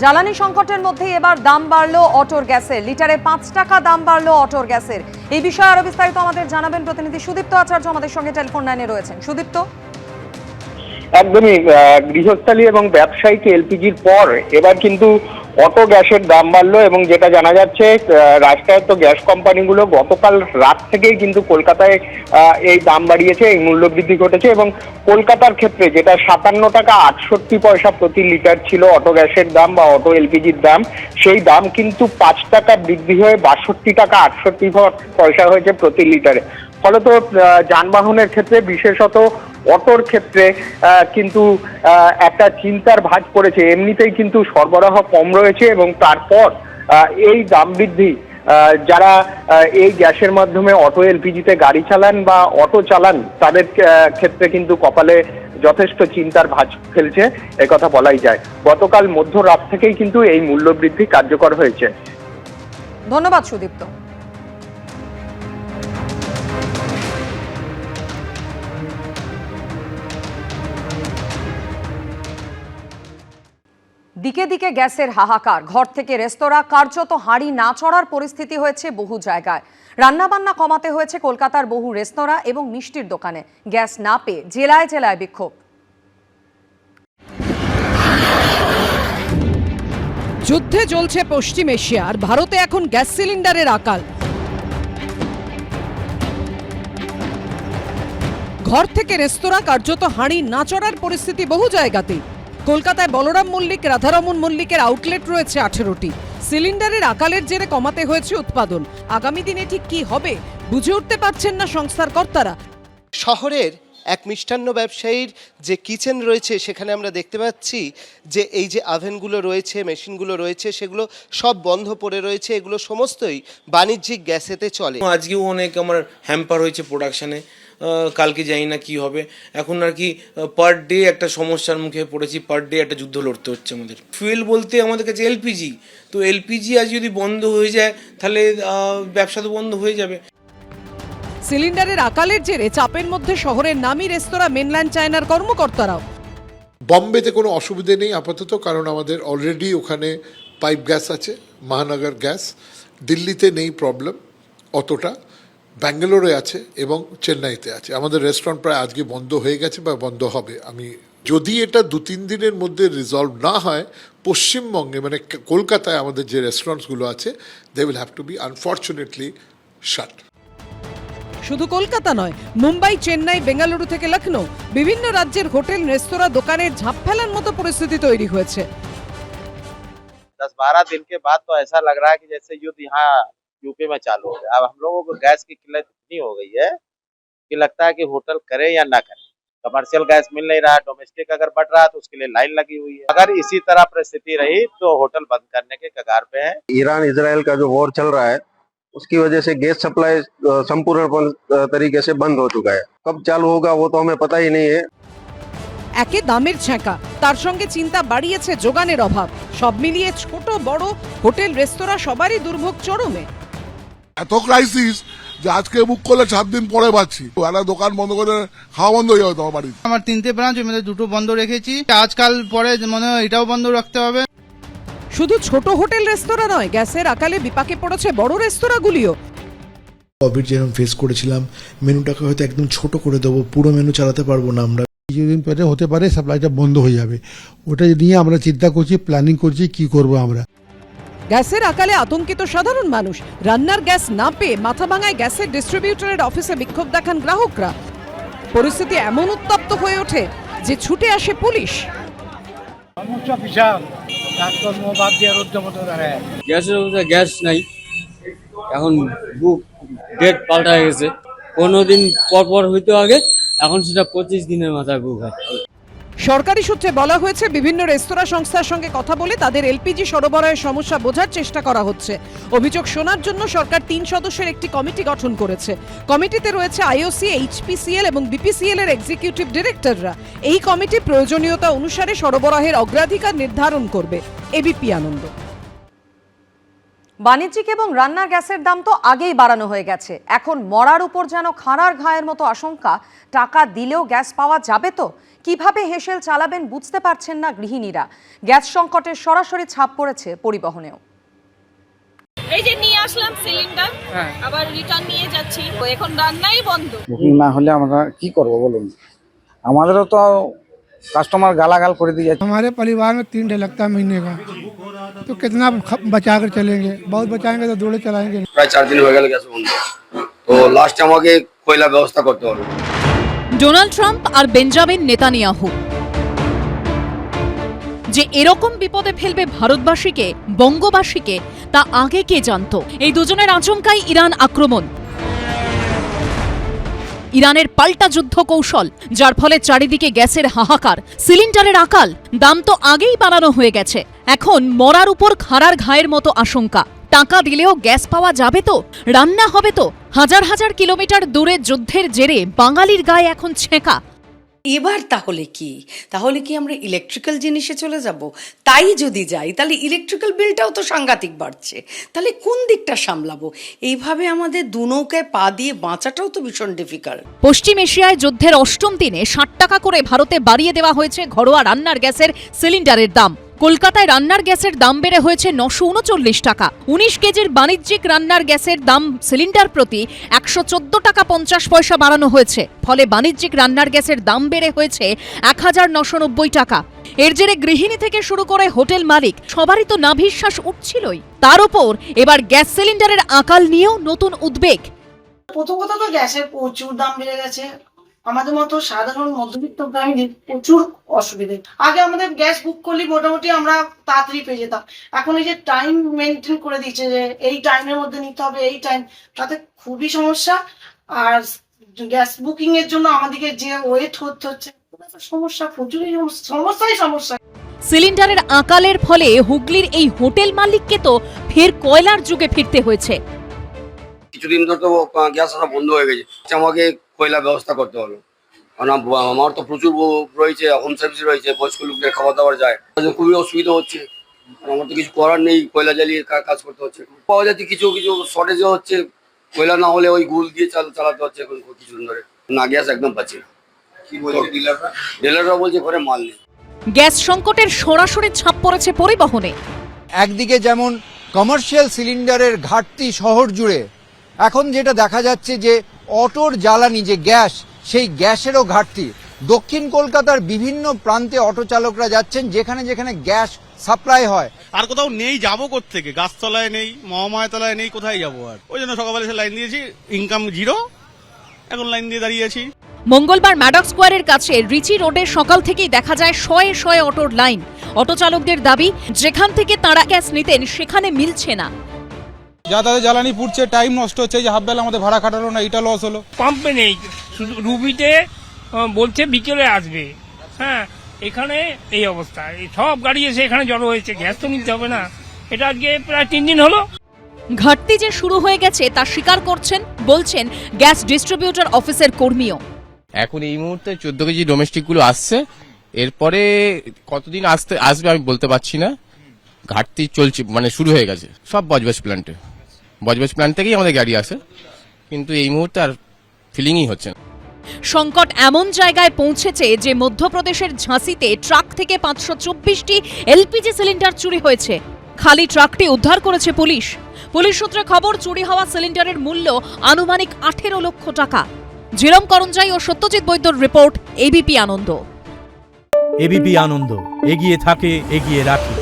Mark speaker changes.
Speaker 1: জ্বালানি সংকটের মধ্যে এবার দাম বাড়লো অটোর গ্যাসের, লিটারে 5 টাকা দাম বাড়লো অটোর গ্যাসের। এই বিষয়ে আরো বিস্তারিত আমাদের জানাবেন প্রতিনিধি সুদীপ্ত আচার্য আমাদের সঙ্গে টেলিফোন লাইনে রয়েছেন। সুদীপ্ত,
Speaker 2: একদমই গৃহস্থালী এবং ব্যবসায়িক এলপিজির পর এবার কিন্তু অটো গ্যাসের দাম বাড়লো এবং যেটা জানা যাচ্ছে রাষ্ট্রায়ত্ত গ্যাস কোম্পানিগুলো গতকাল রাত থেকেই কিন্তু কলকাতায় এই দাম বাড়িয়েছে, এই মূল্যবৃদ্ধি ঘটেছে এবং কলকাতার ক্ষেত্রে যেটা 57 টাকা 68 পয়সা প্রতি লিটার ছিল অটো গ্যাসের দাম বা অটো এলপিজির দাম, সেই দাম কিন্তু 5 টাকা বৃদ্ধি হয়ে 62 টাকা 68 পয়সা হয়েছে প্রতি লিটারে। ফলত যানবাহনের ক্ষেত্রে বিশেষত অটোর ক্ষেত্রে কিন্তু একটা চিন্তার ভাঁজ পড়েছে। এমনিতেই কিন্তু সরবরাহ কম রয়েছে এবং তারপর এই দাম বৃদ্ধি যারা এই গ্যাসের মাধ্যমে অটো এলপিজিতে গাড়ি চালান বা অটো চালান তাদের ক্ষেত্রে কিন্তু কপালে যথেষ্ট চিন্তার ভাঁজ ফেলছে, একথা বলাই যায়। গতকাল মধ্যরাত থেকেই কিন্তু এই মূল্যবৃদ্ধি কার্যকর হয়েছে।
Speaker 1: ধন্যবাদ সুদীপ্ত। দিকে দিকে গ্যাসের হাহাকার, ঘর থেকে রেস্তোরাঁ কার্যত হাঁড়ি না চড়ার পরিস্থিতি হয়েছে বহু জায়গায়। রান্নাবান্না কমাতে হয়েছে কলকাতার বহু রেস্তোরাঁ এবং মিষ্টির দোকানে। গ্যাস না পেয়ে জেলায় জেলায় বিক্ষোভ।
Speaker 3: যুদ্ধে জ্বলছে পশ্চিম এশিয়া, আর ভারতে এখন গ্যাস সিলিন্ডারের আকাল। ঘর থেকে রেস্তোরাঁ কার্যত হাঁড়ি না চড়ার পরিস্থিতি বহু জায়গাতেই। কলকাতায় বলরাম মল্লিক, রাধারমন মল্লিকের আউটলেট রয়েছে 18টি। সিলিন্ডারের আকালের জেরে কমাতে হয়েছে উৎপাদন। আগামী দিনে ঠিক কি হবে বুঝে উঠতে পারছেন না সংস্থার কর্তারা।
Speaker 4: শহরের এক মিষ্টান্ন ব্যবসায়ীর যে কিচেন রয়েছে সেখানে আমরা দেখতে পাচ্ছি যে এই যে আভেনগুলো রয়েছে, মেশিনগুলো রয়েছে, সেগুলো সব বন্ধ পড়ে রয়েছে। এগুলো সমস্তই বাণিজ্যিক গ্যাসেতে চলে।
Speaker 5: আজকেও অনেক আমার হ্যাম্পার হয়েছে প্রোডাকশানে, কালকে জানি না কি হবে। এখন আর কি পার ডে একটা সমস্যার মুখে পড়েছি, পার ডে একটা যুদ্ধ লড়তে হচ্ছে আমাদের। ফুয়েল বলতে আমাদের কাছে এলপিজি, তো এলপিজি আজ যদি বন্ধ হয়ে যায় তাহলে ব্যবসা তো বন্ধ হয়ে যাবে।
Speaker 3: সিলিন্ডারের আকালের জেরে চাপের মধ্যে শহরের নামী রেস্তোরাঁ মেনল্যান্ড চায়নার কর্মকর্তারাও।
Speaker 6: বম্বেতে কোনো অসুবিধে নেই আপাতত, কারণ আমাদের অলরেডি ওখানে পাইপ গ্যাস আছে, মহানগর গ্যাস। দিল্লিতে নেই প্রবলেম অতটা, ব্যাঙ্গালোরে আছে এবং চেন্নাইতে আছে। আমাদের রেস্টুরেন্ট প্রায় আজকে বন্ধ হয়ে গেছে বা বন্ধ হবে। যদি এটা 2-3 দিনের মধ্যে রিজলভ না হয়, পশ্চিমবঙ্গে মানে কলকাতায় আমাদের যে রেস্টুরেন্টসগুলো আছে they will have to be unfortunately shut.
Speaker 3: শুধু কলকাতা নয়, মুম্বাই, চেন্নাই, বেঙ্গালুরু থেকে লখনৌ, বিভিন্ন রাজ্যের হোটেল, রেস্তোরাঁ, দোকানের ঝাঁপ ফেলার মতো পরিস্থিতি তৈরি হয়েছে।
Speaker 7: 10-12 दिन के बाद तो ऐसा लग रहा है कि जैसे युद्ध यहाँ यूपी में चालू हो गया। अब हम लोगों को गैस की किल्लत इतनी हो गई है कि लगता है कि होटल करे या ना करे, कमर्शियल गैस मिल नहीं रहा। डोमेस्टिक अगर बढ़ रहा है तो उसके लिए लाइन लगी हुई है। अगर इसी तरह परिस्थिति रही तो होटल बंद करने के कगार पे है।
Speaker 8: ईरान इजराइल का जो वॉर चल रहा है उसकी वजह से गैस सप्लाई संपूर्ण तरीके से बंद हो चुका है। कब चालू होगा वो तो हमें पता ही नहीं है।
Speaker 3: একে দামের ছ্যাঁকা, তার সঙ্গে চিন্তা বাড়িয়েছে যোগানের অভাব। সব মিলিয়ে ছোট বড় হোটেল, রেস্তোরাঁ সবারই দুর্ভোগ চরমে।
Speaker 9: এত ক্রাইসিস যে আজকে বুক করলে 7 দিন পরে পাচ্ছি। একটা দোকান বন্ধ করে খাওয়া বন্ধ হয়ে যাবে তোমার বাড়িতে।
Speaker 10: আমার 3টে ব্রাঞ্চ, এর মধ্যে 2টো বন্ধ রেখেছি। আজকাল পরে মনে হয় এটাও বন্ধ রাখতে হবে।
Speaker 3: শুধু ছোট হোটেল রেস্তোরাঁ নয়, গ্যাসের আকালে বিপাকে পড়েছে বড় রেস্তোরাঁগুলিও।
Speaker 11: কোভিড যেরকম ফেস করেছিলাম, মেনুটাকে হয়তো একদম ছোট করে দেবো, পুরো মেনু চালাতে পারবো না আমরা।
Speaker 12: কিছুদিন পরে হতে পারে সাপ্লাইটা বন্ধ হয়ে যাবে, ওটা নিয়ে আমরা চিন্তা করছি, প্ল্যানিং করছি কি করব আমরা।
Speaker 3: গ্যাসের আকালে আতঙ্কিত সাধারণ মানুষ। রান্নার গ্যাস না পেয়ে মাথাভাঙায় গ্যাসের ডিস্ট্রিবিউটরের অফিসে বিক্ষোভ দেখান গ্রাহকরা। পরিস্থিতি এমন উত্তপ্ত হয়ে ওঠে যে ছুটে আসে পুলিশ।
Speaker 10: সমস্যা বিশাল, কাজকর্ম বাদ দিয়ে রোদ্র মতো দাঁড়ায়।
Speaker 13: গ্যাসের অবস্থা, গ্যাস নাই, এখন বুক ডেট পাল্টা হয়ে গেছে। 15 দিন পর হইতো আগে, এখন সেটা 25 দিনের মাথায় বুক হয়।
Speaker 3: সরকারি সূত্রে বলা হয়েছে বিভিন্ন রেস্তোরাঁ সংস্থার সঙ্গে কথা বলে তাদের এলপিজি সরবরাহের সমস্যা বোঝার চেষ্টা করা হচ্ছে। অভিযোগ শোনার জন্য সরকার 3 সদস্যের একটি কমিটি গঠন করেছে। কমিটিতে রয়েছে আইওসি, এইচপিসিএল এবং বিপিসিএল এর এক্সিকিউটিভ ডিরেক্টররা। এই কমিটি প্রয়োজনীয়তা অনুসারে সরবরাহের অগ্রাধিকার নির্ধারণ করবে। এবিপি আনন্দ।
Speaker 1: বাণিজ্যিক এবং রান্নার গ্যাসের দাম তো আগেই বাড়ানো হয়ে গেছে, এখন মরার উপর যেন খাঁড়ার ঘায়ের মতো আশঙ্কা। টাকা দিলেও গ্যাস পাওয়া যাবে তো? কিভাবে হেসেল চালাবেন বুঝতে পারছেন না গৃহিণীরা। গ্যাস সংকটের সরাসরি ছাপ পড়েছে পরিবহনেও।
Speaker 14: এই যে নিয়ে আসলাম সিলিন্ডার, আবার রিটার্ন নিয়ে যাচ্ছি, এখন রান্নাই বন্ধ।
Speaker 15: বুকিং না হলে আমরা কি করব বলুন, আমাদেরও তো কাস্টমার গালাগাল করে দিয়ে যাচ্ছে।
Speaker 12: हमारे परिवार में 3 डे लगता है महीने का, तो कितना बचा कर चलेंगे? बहुत बचाएंगे तो दौड़े चलाएंगे।
Speaker 8: প্রায় 4 দিন হয়ে গেল গ্যাস বন্ধ, তো লাস্ট আমাকে কয়লা ব্যবস্থা করতে হবে।
Speaker 14: ডোনাল্ড ট্রাম্প আর বেঞ্জামিন নেতানিয়াহু যে এরকম বিপদে ফেলবে ভারতবাসীকে, বঙ্গবাসীকে, তা আগে কে জানতো? এই দুজনের আচমকাই ইরান আক্রমণ, ইরানের পাল্টা যুদ্ধ কৌশল, যার ফলে চারিদিকে গ্যাসের হাহাকার, সিলিন্ডারের আকাল। দাম তো আগেই বাড়ানো হয়ে গেছে, এখন মরার উপর খাঁড়ার ঘায়ের মতো আশঙ্কা। টাকা দিলেও গ্যাস পাওয়া যাবে তো? রান্না হবে তো? হাজার হাজার কিলোমিটার দূরে যুদ্ধের জেরে বাঙালির গায়ে এখন ছেঁকা।
Speaker 16: এবার তাহলে কি আমরা ইলেকট্রিক্যাল জিনিসে চলে যাব? তাই যদি যাই তাহলে ইলেকট্রিক্যাল বিলটাও তো সাংঘাতিক বাড়ছে, তাহলে কোন দিকটা সামলাবো? এইভাবে আমাদের দু নৌকায় পা দিয়ে বাঁচাটাও তো ভীষণ ডিফিকাল্ট।
Speaker 14: পশ্চিম এশিয়ায় যুদ্ধের অষ্টম দিনে 60 টাকা করে ভারতে বাড়িয়ে দেওয়া হয়েছে ঘরোয়া রান্নার গ্যাসের সিলিন্ডারের দাম। কলকাতায় রান্নার গ্যাসের দাম বেড়ে হয়েছে 939 টাকা। 19 কেজির বাণিজ্যিক রান্নার গ্যাসের দাম সিলিন্ডার প্রতি 114 টাকা 50 পয়সা বাড়ানো হয়েছে। ফলে বাণিজ্যিক রান্নার গ্যাসের দাম বেড়ে হয়েছে 1990 টাকা। এর জেরে গৃহিণী থেকে শুরু করে হোটেল মালিক সবারই তো নাভিশ্বাস উঠছিলই, তার উপর এবার গ্যাস সিলিন্ডারের আকাল নিয়েও নতুন উদ্বেগ।
Speaker 16: প্রথম কথা তো গ্যাসের প্রচুর দাম বেড়ে গেছে, আমাদের মতো সাধারণ মধ্যবিত্ত ফ্যামিলির প্রচুর অসুবিধে। আগে আমাদের গ্যাস বুক করলে মোটামুটি আমরা তাড়াতাড়ি পেয়ে যেতাম, এখন এই যে টাইম মেনটেন করে দিচ্ছে যে এই টাইমের মধ্যে নিতে হবে, এই টাইম, তাতে খুবই সমস্যা। আর গ্যাস বুকিং এর জন্য আমাদেরকে যে ওয়েট করতে হচ্ছে, সমস্যা, প্রচুরই সমস্যা।
Speaker 14: সিলিন্ডারের আকালের ফলে হুগলির এই হোটেল মালিককে তো ফের কয়লার যুগে ফিরতে হয়েছে।
Speaker 8: কিছুদিন ধরে তো গ্যাস আসা বন্ধ হয়ে গেছে, আমাকে কয়লা ব্যবস্থা করতে হলো। কারণ আমার তো প্রচুর রয়েছে, হোম সার্ভিস রয়েছে, বয়স্ক লোকদের খাবার দাবার যায়, খুবই অসুবিধা হচ্ছে। আমার তো কিছু করার নেই, কয়লা জ্বালিয়ে কাজ করতে হচ্ছে। পাওয়া যাচ্ছে কিছু শর্টেজও হচ্ছে, কয়লা না হলে ওই গুল দিয়ে চালাতে হচ্ছে এখন কিছুদিন ধরে। না, গ্যাস একদম পাচ্ছি না। কি বলছে ডিলাররা বলছে ঘরে মাল নেই।
Speaker 14: গ্যাস সংকটের সরাসরি ছাপ পড়েছে পরিবহনে।
Speaker 15: একদিকে যেমন কমার্শিয়াল সিলিন্ডারের ঘাটতি শহর জুড়ে, এখন যেটা দেখা যাচ্ছে যে অটোর জ্বালানি যে গ্যাস, সেই গ্যাসেরও ঘাটতি। দক্ষিণ কলকাতার বিভিন্ন প্রান্তে অটো চালকরা যাচ্ছেন যেখানে যেখানে গ্যাস সাপ্লাই হয়।
Speaker 10: আর কোথাও নেই, যাবো কোত্থেকে? গাছতলায় নেই, মহামায়াতলায় নেই, কোথায় যাবো? আর ওই জন্য সকালবেলা এসে লাইন দিয়েছি, ইনকাম জিরো, এখন লাইন দিয়ে দাঁড়িয়ে আছি।
Speaker 14: মঙ্গলবার ম্যাডক স্কোয়ারের কাছে রিচি রোডে সকাল থেকেই দেখা যায় শয়ে শয়ে অটোর লাইন। অটো চালকদের দাবি, যেখান থেকে তারা গ্যাস নিতেন সেখানে মিলছে না।
Speaker 10: যা তাদের জ্বালানি পুড়ছে, টাইম নষ্ট হচ্ছে, যে হাফ বেলা আমাদের ভাড়া খাটালো না, এটা লস হলো।
Speaker 13: পাম্পে নেই, শুধু রুবিতে বলছে বিকেলে আসবে। হ্যাঁ, এখানে এই অবস্থা, সব গাড়ি এসে এখানে জড়ো হয়েছে, গ্যাস তো নিতে হবে না। এটা আজকে প্রায় 3 দিন হলো।
Speaker 14: ঘাটতি যে শুরু হয়ে গেছে তা স্বীকার করছেন, বলছেন গ্যাস ডিস্ট্রিবিউটর অফিসের কর্মীও।
Speaker 5: এখন এই মুহূর্তে 14 কেজি ডোমেস্টিক গুলো আসছে, এরপরে কতদিন আসবে আমি বলতে পারছি না। ঘাটতি চলছে, মানে শুরু হয়ে গেছে সব বজবজ প্ল্যান্ট থেকেই আমাদের গাড়ি আসে, কিন্তু এই মুহূর্তে আর ফিলিংই হচ্ছে না।
Speaker 14: সংকট এমন জায়গায় পৌঁছেছে যে মধ্যপ্রদেশের ঝাঁসিতে ট্রাক থেকে 524টি এলপিজি সিলিন্ডার চুরি হয়েছে। খালি ট্রাকটি উদ্ধার করেছে পুলিশ। পুলিশ সূত্রে খবর, চুরি হওয়া সিলিন্ডারের মূল্য আনুমানিক 18 লক্ষ টাকা। ঝিরম করঞ্জাই ও সত্যজিৎ বৈদ্যর রিপোর্ট, এবিপি আনন্দ।
Speaker 11: এবিপি আনন্দ, এগিয়ে থাকে, এগিয়ে রাখে।